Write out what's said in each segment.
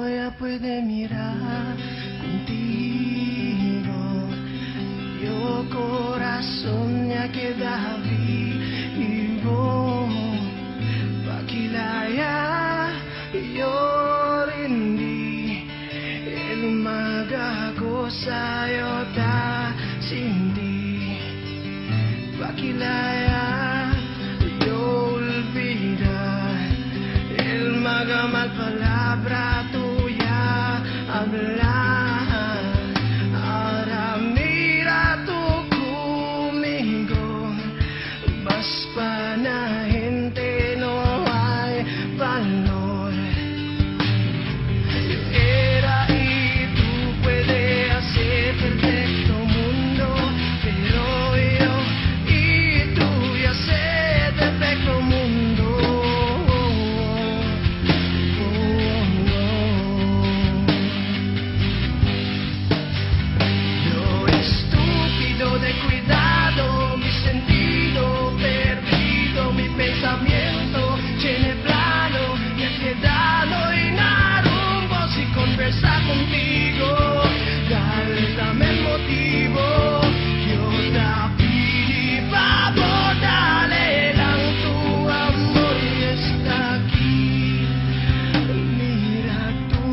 ya puede mirar contigo. Yo corazón ya queda vivo. Pakilaya yo rindi el magago sa'yo ta sindi. Pakilaya yo olvidar el magamal palabra tuya hablar. Ahora mira tú conmigo, más para gente no hay valor. Yo era y tú puedes hacer perfecto mundo, pero yo y tú ya sé perfecto mundo. Yo estúpido de cuidado, mi sentido perdido, mi pensamiento tiene plano y he quedado en rumbo. Si conversar contigo, dame el motivo. Yo te pedí favor, dale tu amor y está aquí. Mira tú,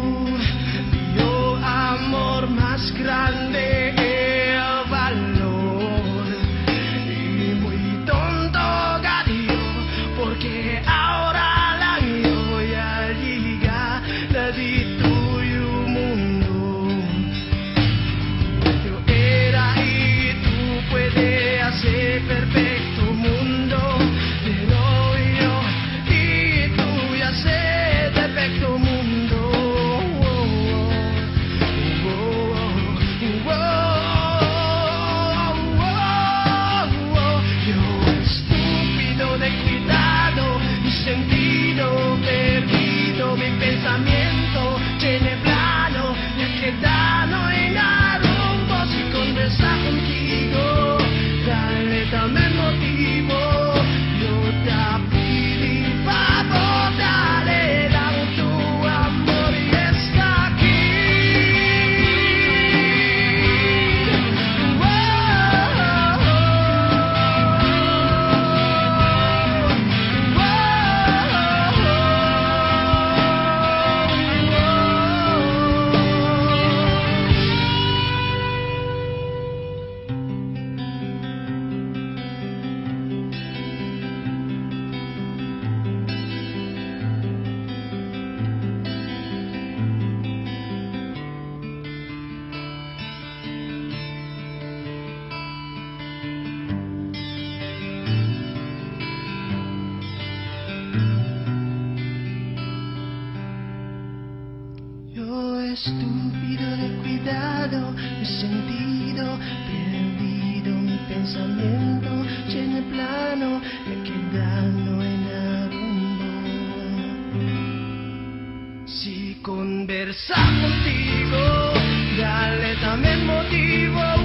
yo amor más grande el valor. Y muy tonto gadio, porque ahora la yo ya llega la di tuyo mundo. Yo era y tú puedes hacer perfecto mundo, pero yo y tú ya sé perfecto mundo. Yo estúpido de cuidado, mi sentido perdido, mi pensamiento tiene plano y he quedado en rumbo. Si conversar contigo, dame el motivo. Yo te pedí favor, dale tu amor y está aquí. Yo estúpido de cuidado, mi sentido perdido, mi pensamiento tiene plano, me quedando en rumbo. Si conversar contigo, dale también motivo.